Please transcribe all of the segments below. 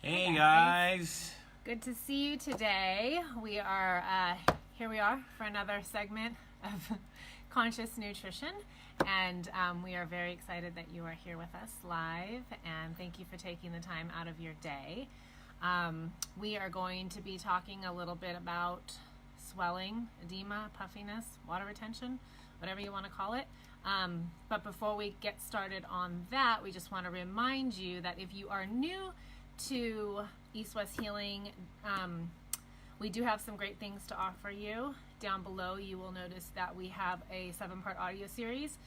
Hey guys. Good to see you today. We are here for another segment of Conscious Nutrition, and we are very excited that you are here with us live, and thank you for taking the time out of your day. We are going to be talking a little bit about swelling, edema, puffiness, water retention, whatever you want to call it. But before we get started on that, we just want to remind you that if you are new to East West Healing, we do have some great things to offer you. Down below you will notice that we have a 7-part audio series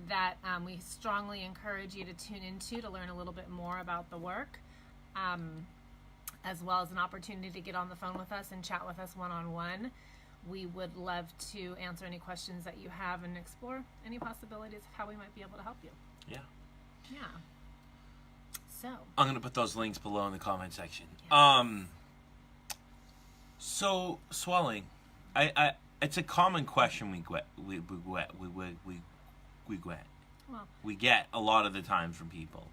that we strongly encourage you to tune into to learn a little bit more about the work, as well as an opportunity to get on the phone with us and chat with us one-on-one. We would love to answer any questions that you have and explore any possibilities of how we might be able to help you. Yeah. So I'm gonna put those links below in the comment section. Yes. So swelling, it's a common question we get a lot of the time from people,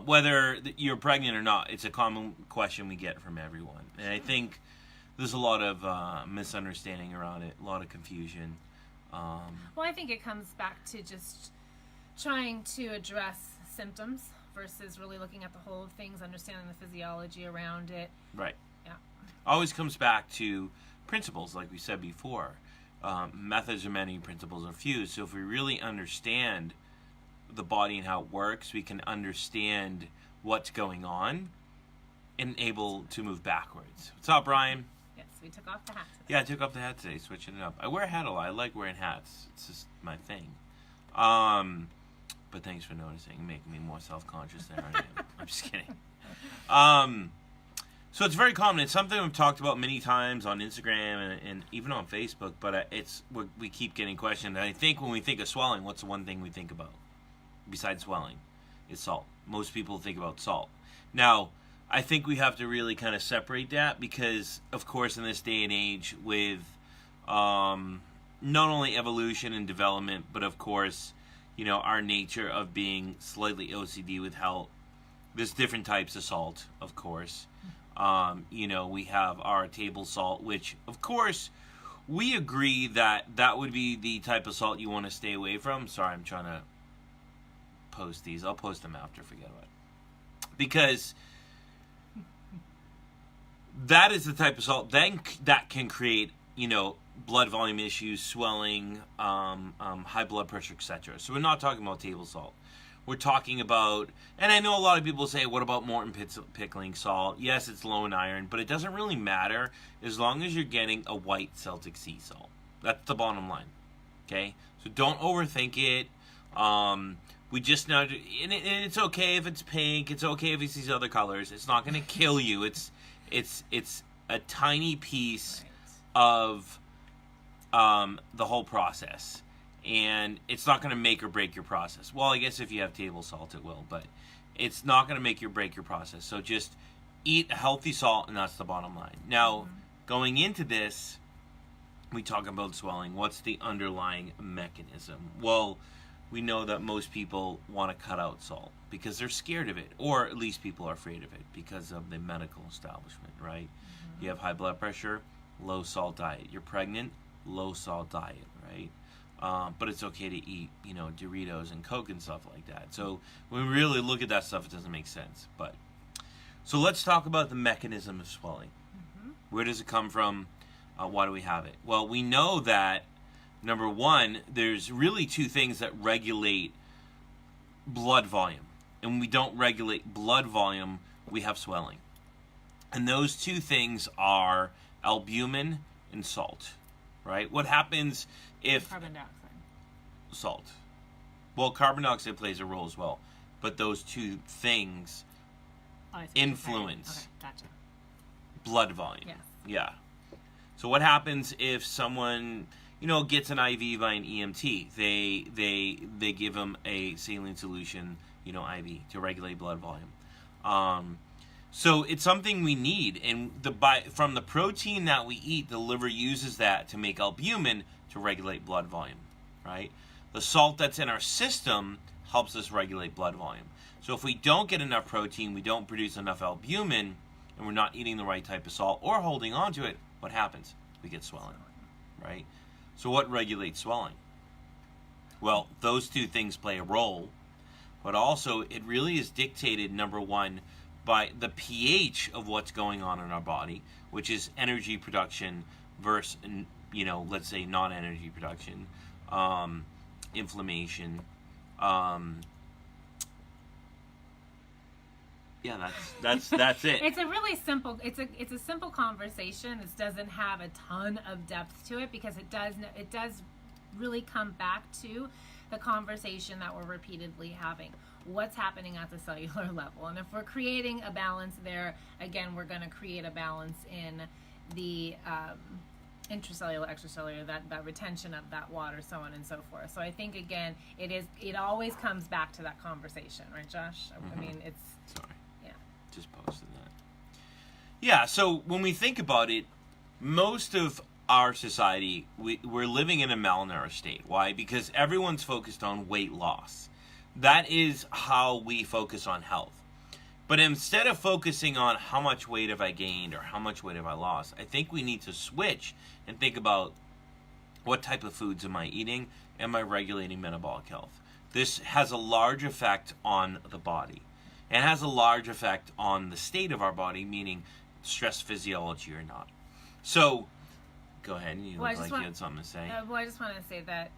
whether you're pregnant or not. It's a common question we get from everyone, and I think there's a lot of misunderstanding around it, a lot of confusion. Well, I think it comes back to just trying to address symptoms versus really looking at the whole of things, understanding the physiology around it. Right. Yeah. Always comes back to principles, like we said before. Methods are many, principles are few. So if we really understand the body and how it works, we can understand what's going on and able to move backwards. What's up, Brian? Yes, we took off the hat today. Yeah, I took off the hat today, switching it up. I wear a hat a lot. I like wearing hats. It's just my thing. But thanks for noticing, making me more self-conscious there. I am. I'm just kidding. So it's very common. It's something we've talked about many times on Instagram and even on Facebook, but we keep getting questioned. And I think when we think of swelling, what's the one thing we think about besides swelling? It's salt. Most people think about salt. Now, I think we have to really kind of separate that because, of course, in this day and age with not only evolution and development, but of course, our nature of being slightly OCD with health, there's different types of salt, of course. We have our table salt, which, of course, we agree that would be the type of salt you want to stay away from. Sorry, I'm trying to post these. I'll post them after, forget about it. Because that is the type of salt then that can create, blood volume issues, swelling, high blood pressure, etc. So we're not talking about table salt. We're talking about, and I know a lot of people say, what about Morton pickling salt? Yes, it's low in iron, but it doesn't really matter as long as you're getting a white Celtic sea salt. That's the bottom line, okay? So don't overthink it. We just know, and it's okay if it's pink. It's okay if it's these other colors. It's not going to kill you. It's a tiny piece of the whole process, and it's not going to make or break your process. Well, I guess if you have table salt it will, but it's not going to make or break your process. So just eat a healthy salt, and that's the bottom line. Now, going into this, we talk about swelling. What's the underlying mechanism? Well, we know that most people want to cut out salt because they're scared of it, or at least people are afraid of it because of the medical establishment, right? You have high blood pressure, low salt diet. You're pregnant, low salt diet, right? But it's okay to eat, Doritos and Coke and stuff like that. So when we really look at that stuff, it doesn't make sense. So let's talk about the mechanism of swelling. Where does it come from? Why do we have it? Well, we know that, number one, there's really two things that regulate blood volume. And when we don't regulate blood volume, we have swelling. And those two things are albumin and salt, right? What happens if... Carbon dioxide. Salt. Well, carbon dioxide plays a role as well. But those two things influence blood volume. Yes. Yeah. So what happens if someone, gets an IV by an EMT? They give them a saline solution, IV to regulate blood volume. So it's something we need, and from the protein that we eat, the liver uses that to make albumin to regulate blood volume, right? The salt that's in our system helps us regulate blood volume. So if we don't get enough protein, we don't produce enough albumin, and we're not eating the right type of salt or holding on to it, what happens? We get swelling, right? So what regulates swelling? Well, those two things play a role, but also it really is dictated, number one, by the pH of what's going on in our body, which is energy production versus, let's say non-energy production, inflammation. That's it. It's a really simple. It's a simple conversation. It doesn't have a ton of depth to it because it does really come back to the conversation that we're repeatedly having. What's happening at the cellular level, and if we're creating a balance there, again, we're going to create a balance in the intracellular, extracellular, that retention of that water, so on and so forth. So I think, again, it always comes back to that conversation, right, Josh? Mm-hmm. I mean, it's... Sorry. Yeah. Just posted that. Yeah, so when we think about it, most of our society, we're living in a malnourished state. Why? Because everyone's focused on weight loss. That is how we focus on health. But instead of focusing on how much weight have I gained or how much weight have I lost, I think we need to switch and think about what type of foods am I eating? Am I regulating metabolic health? This has a large effect on the body. It has a large effect on the state of our body, meaning stress physiology or not. So, go ahead. You look like you had something to say. I just want to say that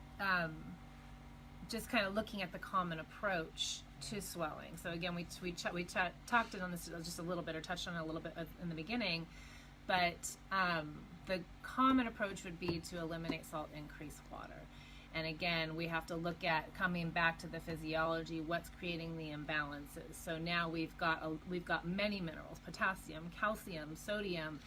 just kind of looking at the common approach to swelling. So again, we talked on this just a little bit, or touched on it a little bit in the beginning, but the common approach would be to eliminate salt, increase water. And again, we have to look at, coming back to the physiology, what's creating the imbalances. So now we've got many minerals: potassium, calcium, sodium,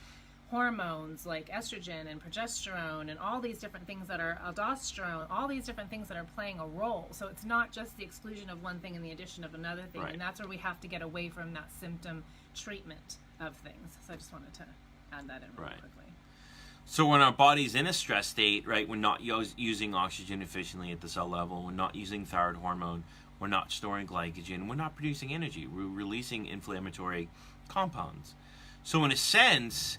hormones like estrogen and progesterone, and all these different things that are aldosterone, all these different things that are playing a role. So it's not just the exclusion of one thing and the addition of another thing. Right. And that's where we have to get away from that symptom treatment of things. So I just wanted to add that in really quickly. So when our body's in a stress state, right, we're not using oxygen efficiently at the cell level, we're not using thyroid hormone, we're not storing glycogen, we're not producing energy, we're releasing inflammatory compounds. So in a sense,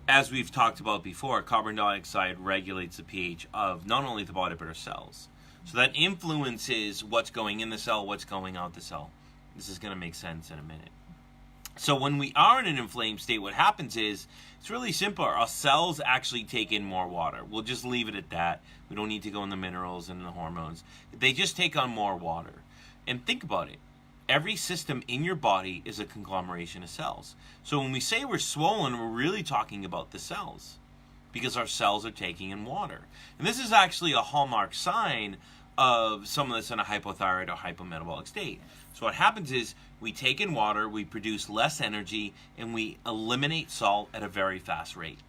as we've talked about before, carbon dioxide regulates the pH of not only the body but our cells. So that influences what's going in the cell, what's going out the cell. This is going to make sense in a minute. So when we are in an inflamed state, what happens is, it's really simple. Our cells actually take in more water. We'll just leave it at that. We don't need to go in the minerals and the hormones. They just take on more water. And think about it. Every system in your body is a conglomeration of cells. So when we say we're swollen, we're really talking about the cells, because our cells are taking in water. And this is actually a hallmark sign of someone that's in a hypothyroid or hypometabolic state. So what happens is, we take in water, we produce less energy, and we eliminate salt at a very fast rate.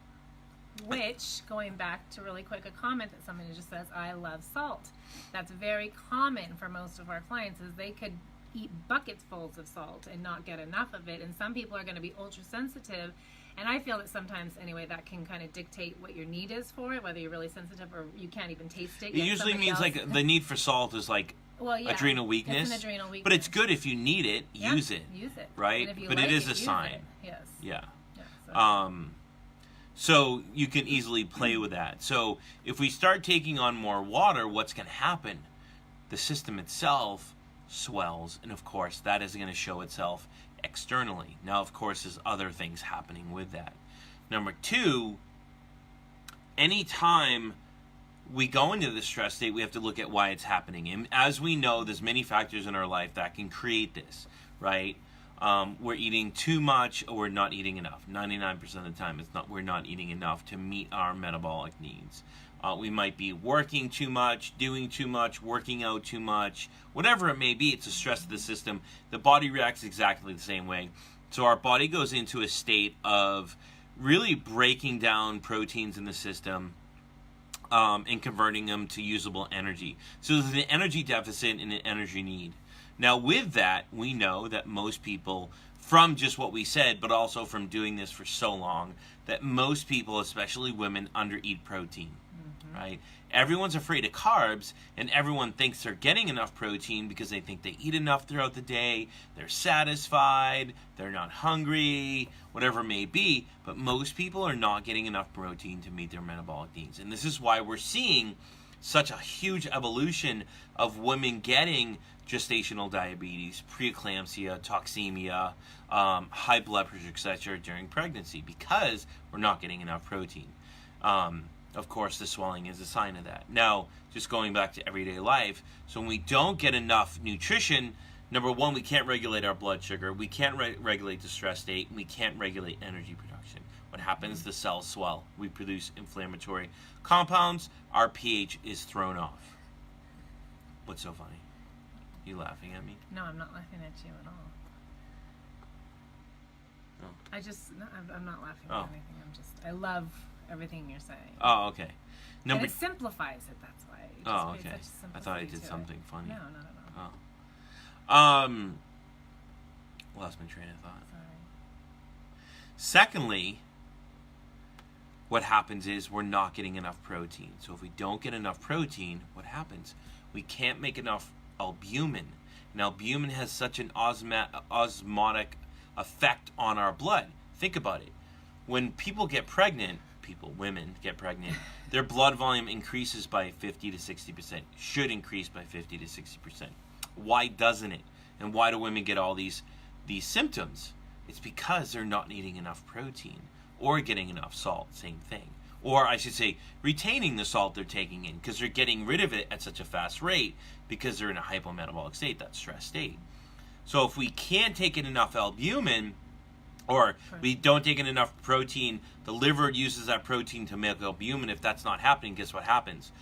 Which, going back to really quick, a comment that somebody just says, I love salt. That's very common for most of our clients, is they could eat buckets full of salt and not get enough of it. And some people are going to be ultra sensitive, and I feel that sometimes, anyway, that can kind of dictate what your need is for it, whether you're really sensitive or you can't even taste it. It usually means like the need for salt is like adrenal weakness. It's an adrenal weakness. But it's good if you need it, use it. Use it. Right? And if you but like it is a use sign. It. Yes. Yeah. Yeah, so you can easily play with that. So if we start taking on more water, what's going to happen? The system itself swells, and of course that is going to show itself externally. Now, of course, there's other things happening with that. Number two, anytime we go into the stress state, we have to look at why it's happening. And as we know, there's many factors in our life that can create this, right? We're eating too much, or we're not eating enough. 99% of the time, we're not eating enough to meet our metabolic needs. We might be working too much, doing too much, working out too much. Whatever it may be, it's a stress to the system. The body reacts exactly the same way. So our body goes into a state of really breaking down proteins in the system and converting them to usable energy. So there's an energy deficit and an energy need. Now with that, we know that most people, from just what we said, but also from doing this for so long, that most people, especially women, undereat protein. right? Everyone's afraid of carbs, and everyone thinks they're getting enough protein because they think they eat enough throughout the day, they're satisfied, they're not hungry, whatever it may be, but most people are not getting enough protein to meet their metabolic needs. And this is why we're seeing such a huge evolution of women getting gestational diabetes, pre-eclampsia, toxemia, high blood pressure, etc. during pregnancy, because we're not getting enough protein. Of course, the swelling is a sign of that. Now, just going back to everyday life, so when we don't get enough nutrition, number one, we can't regulate our blood sugar, we can't regulate the stress state, and we can't regulate energy production. What happens? The cells swell. We produce inflammatory compounds. Our pH is thrown off. What's so funny? You laughing at me? No, I'm not laughing at you at all. Oh. I'm not laughing at anything. I love everything you're saying. Oh, okay. And it simplifies it, that's why. Oh, okay. I thought I did something funny. No, not at all. Oh. Lost my train of thought. Sorry. Secondly, what happens is we're not getting enough protein. So if we don't get enough protein, what happens? We can't make enough albumin. And albumin has such an osmotic effect on our blood. Think about it. When people get pregnant, women get pregnant, their blood volume increases by 50 to 60%. Should increase by 50 to 60%. Why doesn't it? And why do women get all these symptoms? It's because they're not eating enough protein or getting enough salt, same thing. Or I should say, retaining the salt they're taking in, because they're getting rid of it at such a fast rate because they're in a hypometabolic state, that stress state. So if we can't take in enough albumin, or we don't take in enough protein, the liver uses that protein to make albumin. If that's not happening, guess what happens?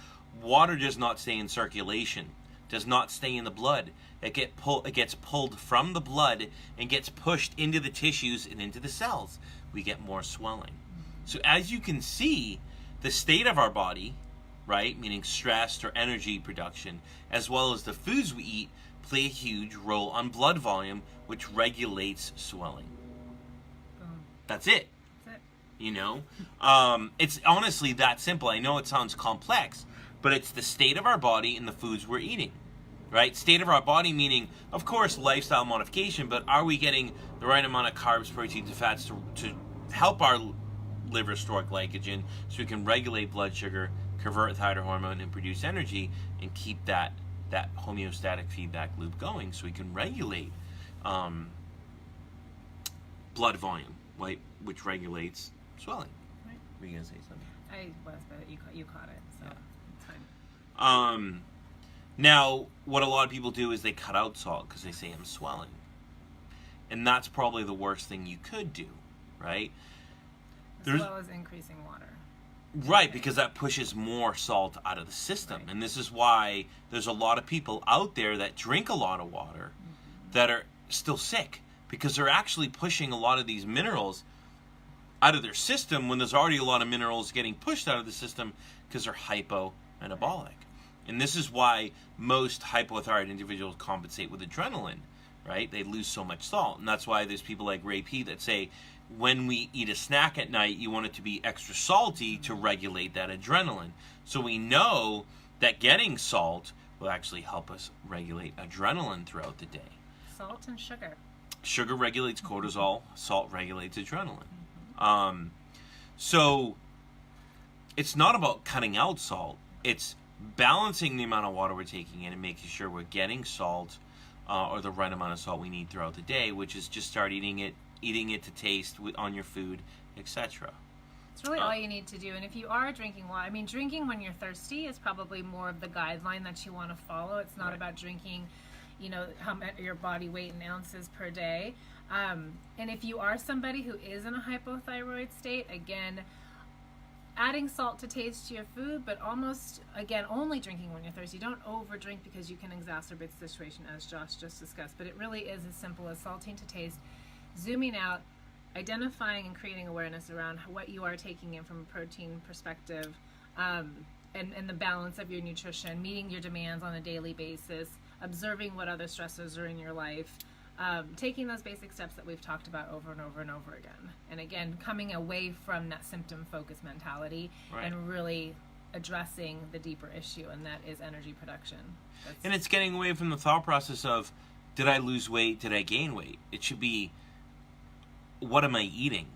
Water does not stay in circulation, does not stay in the blood. It gets pulled from the blood and gets pushed into the tissues and into the cells. We get more swelling. So as you can see, the state of our body, right, meaning stress or energy production, as well as the foods we eat, play a huge role on blood volume, which regulates swelling. That's it. You know? It's honestly that simple. I know it sounds complex, but it's the state of our body and the foods we're eating, right? State of our body meaning, of course, lifestyle modification, but are we getting the right amount of carbs, proteins, and fats to help our liver store glycogen so we can regulate blood sugar, convert thyroid hormone, and produce energy, and keep that homeostatic feedback loop going so we can regulate blood volume, right, which regulates swelling. Right. Were you going to say something? I was, but you caught it, so it's fine. Now, what a lot of people do is they cut out salt because they say I'm swelling. And that's probably the worst thing you could do, right? As well as increasing water. Right, because that pushes more salt out of the system. Right. And this is why there's a lot of people out there that drink a lot of water that are still sick, because they're actually pushing a lot of these minerals out of their system when there's already a lot of minerals getting pushed out of the system because they're hypometabolic. And this is why most hypothyroid individuals compensate with adrenaline, right? They lose so much salt. And that's why there's people like Ray P that say, when we eat a snack at night, you want it to be extra salty to regulate that adrenaline. So we know that getting salt will actually help us regulate adrenaline throughout the day. Salt and sugar. Sugar regulates cortisol. Salt regulates adrenaline. So it's not about cutting out salt. It's balancing the amount of water we're taking in and making sure we're getting salt or the right amount of salt we need throughout the day, which is just start eating it to taste on your food, etc. It's really all you need to do. And if you are drinking water, I mean, drinking when you're thirsty is probably more of the guideline that you want to follow. It's not about drinking, your body weight in ounces per day. And if you are somebody who is in a hypothyroid state, again, adding salt to taste to your food, but almost, again, only drinking when you're thirsty. Don't overdrink because you can exacerbate the situation, as Josh just discussed. But it really is as simple as salting to taste, zooming out, identifying and creating awareness around what you are taking in from a protein perspective, and the balance of your nutrition, meeting your demands on a daily basis, observing what other stressors are in your life, taking those basic steps that we've talked about over and over and over again. And again, coming away from that symptom-focused mentality and really addressing the deeper issue, and that is energy production. And it's getting away from the thought process of, did I lose weight? Did I gain weight? It should be, what am I eating?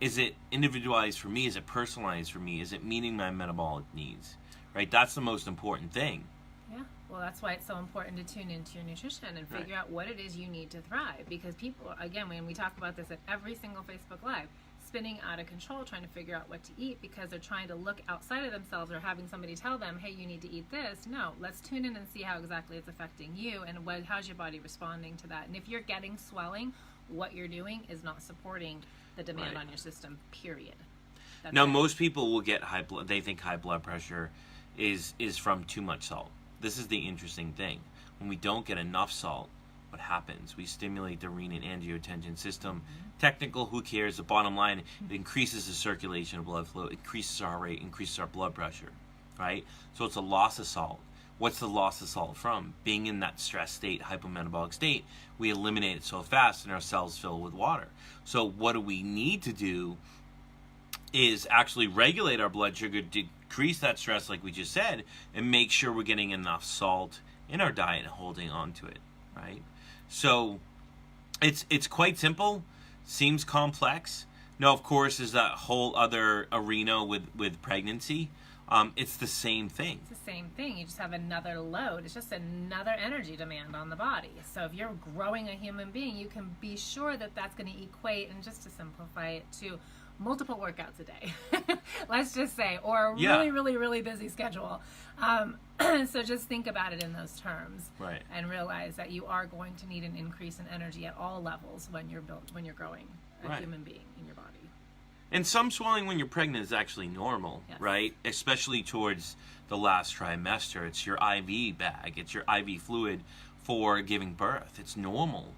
Is it individualized for me? Is it personalized for me? Is it meeting my metabolic needs? Right? That's the most important thing. Yeah. Well, that's why it's so important to tune into your nutrition and figure out what it is you need to thrive. Because people, again, when we talk about this at every single Facebook Live, spinning out of control, trying to figure out what to eat because they're trying to look outside of themselves or having somebody tell them, hey, you need to eat this. No, let's tune in and see how exactly it's affecting you and how's your body responding to that. And if you're getting swelling, what you're doing is not supporting the demand on your system, period. Now, most people will get they think high blood pressure is from too much salt. This is the interesting thing. When we don't get enough salt, what happens? We stimulate the renin-angiotensin system. Technical, who cares? The bottom line, it increases the circulation of blood flow, increases our heart rate, increases our blood pressure, right? So it's a loss of salt. What's the loss of salt from? Being in that stress state, hypometabolic state, we eliminate it so fast and our cells fill with water. So what do we need to do is actually regulate our blood sugar, decrease that stress like we just said, and make sure we're getting enough salt in our diet and holding on to it, right? So it's quite simple, seems complex. Now, of course, is that whole other arena with pregnancy. It's the same thing. It's the same thing. You just have another load. It's just another energy demand on the body. So if you're growing a human being, you can be sure that that's going to equate, and just to simplify it, to multiple workouts a day. Let's just say, or a really, really, really busy schedule. So just think about it in those terms, right? And realize that you are going to need an increase in energy at all levels when you're growing a human being in your body. And some swelling when you're pregnant is actually normal, right? Especially towards the last trimester. It's your IV bag. It's your IV fluid for giving birth. It's normal.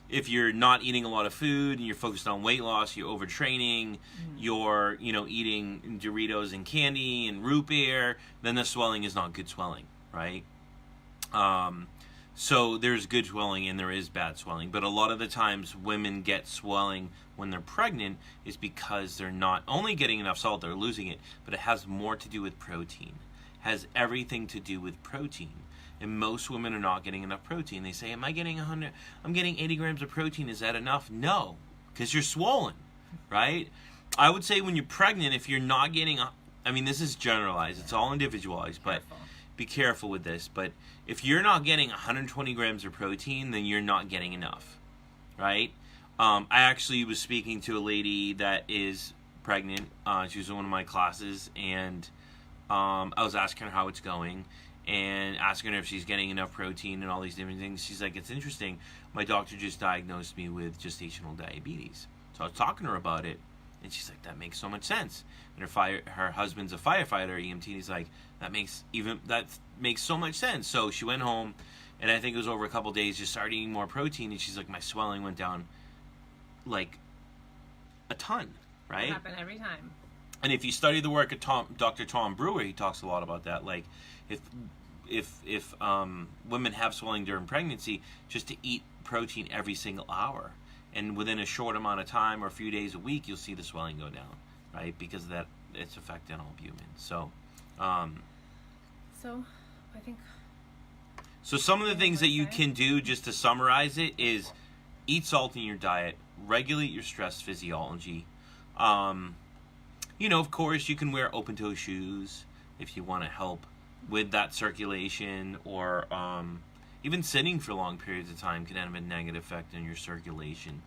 If you're not eating a lot of food and you're focused on weight loss, you're overtraining, you're, eating Doritos and candy and root beer, then the swelling is not good swelling, right? So there's good swelling and there is bad swelling. But a lot of the times women get swelling when they're pregnant is because they're not only getting enough salt, they're losing it, but it has more to do with protein. It has everything to do with protein. And most women are not getting enough protein. They say, I'm getting 80 grams of protein. Is that enough? No, because you're swollen, right? I would say when you're pregnant, if you're not getting, this is generalized. It's all individualized, but be careful with this. But if you're not getting 120 grams of protein, then you're not getting enough, right? I actually was speaking to a lady that is pregnant. She was in one of my classes, and I was asking her how it's going and asking her if she's getting enough protein and all these different things. She's like, it's interesting. My doctor just diagnosed me with gestational diabetes. So I was talking to her about it, and she's like, that makes so much sense. And her husband's a firefighter, EMT, and he's like, that makes so much sense. So she went home, and I think it was over a couple days, just started eating more protein, and she's like, my swelling went down like a ton, right? It happens every time. And if you study the work of Dr. Tom Brewer, he talks a lot about that. Like, if women have swelling during pregnancy, just to eat protein every single hour, and within a short amount of time or a few days a week, you'll see the swelling go down, right? Because of that, it's affecting all humans. So, I think. So some of the things that you can do, just to summarize it, is eat salt in your diet, regulate your stress physiology. Of course, you can wear open-toe shoes if you want to help with that circulation, or even sitting for long periods of time can have a negative effect on your circulation.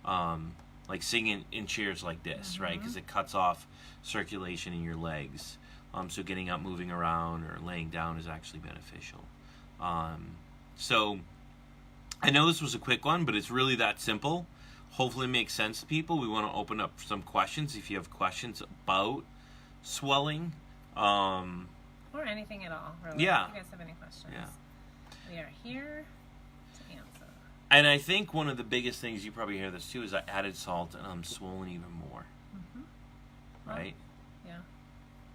Like sitting in chairs like this, right? Because it cuts off circulation in your legs. So getting up, moving around, or laying down is actually beneficial. So I know this was a quick one, but it's really that simple. Hopefully it makes sense to people. We want to open up some questions. If you have questions about swelling, or anything at all, really. Yeah. If you guys have any questions, we are here to answer. And I think one of the biggest things, you probably hear this too, is I added salt and I'm swollen even more. Right? Yeah.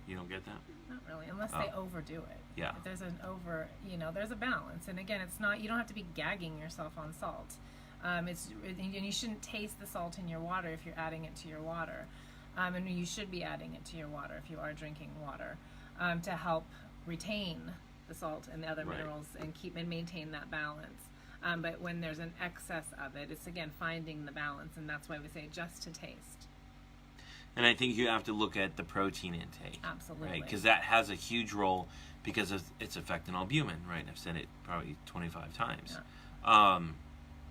You don't get that? Not really, unless they overdo it. Yeah. If there's there's a balance. And again, it's not, you don't have to be gagging yourself on salt. And you shouldn't taste the salt in your water if you're adding it to your water. and you should be adding it to your water if you are drinking water, to help retain the salt and the other minerals and keep and maintain that balance. But when there's an excess of it, it's again finding the balance, and that's why we say just to taste. And I think you have to look at the protein intake. Absolutely. Right? Because that has a huge role because of its effect on albumin, right? I've said it probably 25 times. Yeah.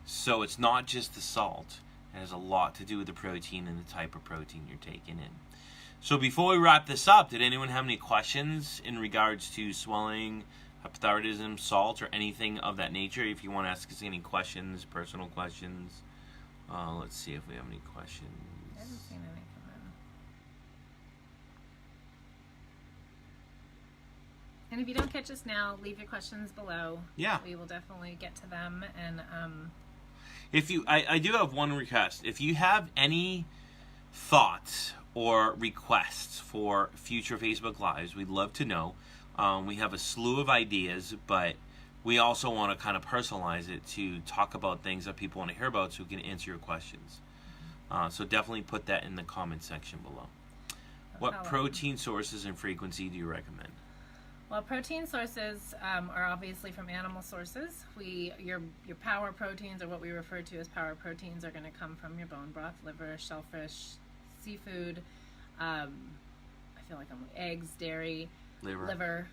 So it's not just the salt. It has a lot to do with the protein and the type of protein you're taking in. So before we wrap this up, did anyone have any questions in regards to swelling, hypothyroidism, salt, or anything of that nature? If you want to ask us any questions, personal questions. Let's see if we have any questions. I haven't seen any come in. And if you don't catch us now, leave your questions below. Yeah. We will definitely get to them. And if you, I do have one request. If you have any thoughts or requests for future Facebook Lives, we'd love to know. We have a slew of ideas, but we also want to kind of personalize it to talk about things that people want to hear about so we can answer your questions. So definitely put that in the comment section below. What protein sources and frequency do you recommend? Well, protein sources are obviously from animal sources. Your power proteins, or what we refer to as power proteins, are going to come from your bone broth, liver, shellfish, seafood. I feel like eggs, dairy, liver.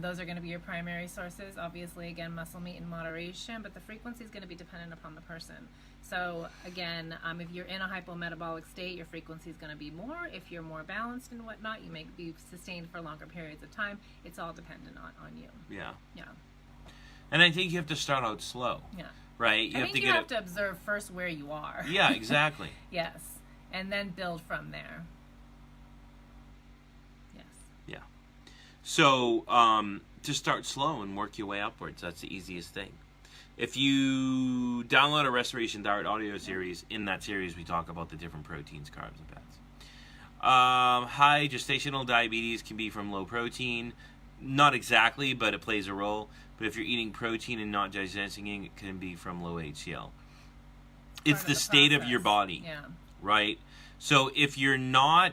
Those are going to be your primary sources. Obviously, again, muscle meat in moderation, but the frequency is going to be dependent upon the person. So again, if you're in a hypometabolic state, your frequency is going to be more. If you're more balanced and whatnot, you may be sustained for longer periods of time. It's all dependent on you. Yeah. Yeah. And I think you have to start out slow. Yeah. Right? You have to observe first where you are. Yeah, exactly. Yes. And then build from there. Yes. Yeah. So, just start slow and work your way upwards. That's the easiest thing. If you download a Restoration Diet audio series, in that series we talk about the different proteins, carbs, and fats. High gestational diabetes can be from low protein. Not exactly, but it plays a role. But if you're eating protein and not digesting it, it can be from low HCl. It's the state of your body, right? So if you're not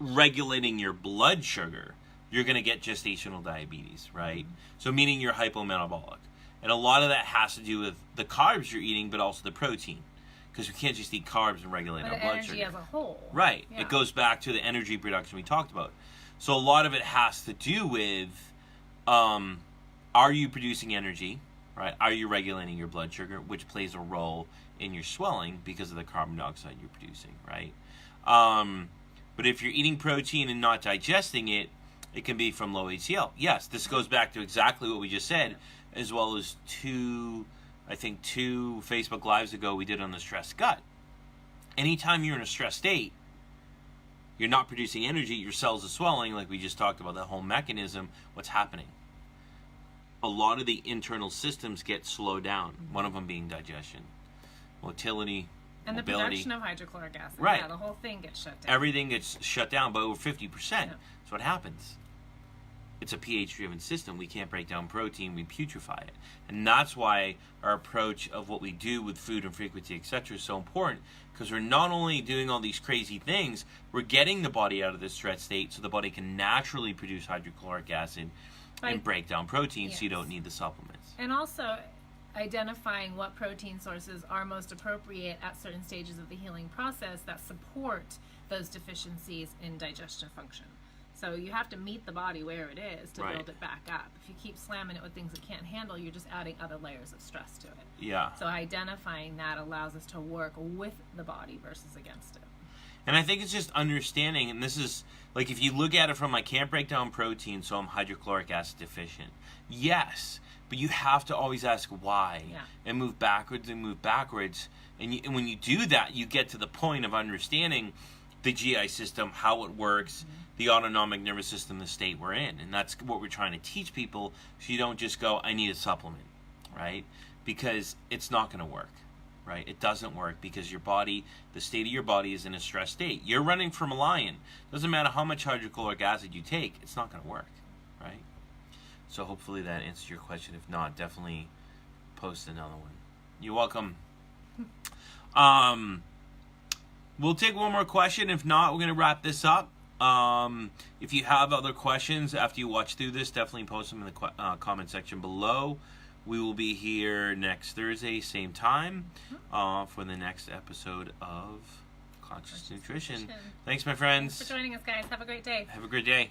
regulating your blood sugar, you're going to get gestational diabetes, right? Mm-hmm. So meaning you're hypometabolic. And a lot of that has to do with the carbs you're eating, but also the protein. Because we can't just eat carbs and regulate our blood sugar. Energy as a whole. Right. Yeah. It goes back to the energy production we talked about. So a lot of it has to do with, are you producing energy, right? Are you regulating your blood sugar, which plays a role in your swelling because of the carbon dioxide you're producing, right? But if you're eating protein and not digesting it, it can be from low HCl. Yes, this goes back to exactly what we just said, as well as two Facebook Lives ago we did on the stressed gut. Anytime you're in a stressed state, you're not producing energy, your cells are swelling, like we just talked about, that whole mechanism. What's happening? A lot of the internal systems get slowed down, one of them being digestion, motility, and mobility. The production of hydrochloric acid. Right. Yeah, the whole thing gets shut down. Everything gets shut down by over 50%. That's what happens. It's a pH-driven system. We can't break down protein. We putrefy it. And that's why our approach of what we do with food and frequency, etc. is so important, because we're not only doing all these crazy things, we're getting the body out of this stress state so the body can naturally produce hydrochloric acid and break down protein, so you don't need the supplements. And also identifying what protein sources are most appropriate at certain stages of the healing process that support those deficiencies in digestion function. So you have to meet the body where it is to build it back up. If you keep slamming it with things it can't handle, you're just adding other layers of stress to it. Yeah. So identifying that allows us to work with the body versus against it. And I think it's just understanding, and this is, like, if you look at it from, I can't break down protein, so I'm hydrochloric acid deficient. Yes, but you have to always ask why, and move backwards and move backwards. And when you do that, you get to the point of understanding the GI system, how it works, the autonomic nervous system, the state we're in. And that's what we're trying to teach people, so you don't just go, I need a supplement, right? Because it's not going to work, right? It doesn't work because your body, the state of your body is in a stress state. You're running from a lion. Doesn't matter how much hydrochloric acid you take, it's not going to work, right? So hopefully that answers your question. If not, definitely post another one. You're welcome. We'll take one more question. If not, we're going to wrap this up. If you have other questions after you watch through this, definitely post them in the comment section below. We will be here next Thursday, same time, for the next episode of Conscious Nutrition. Thanks, my friends. Thanks for joining us, guys. Have a great day. Have a great day.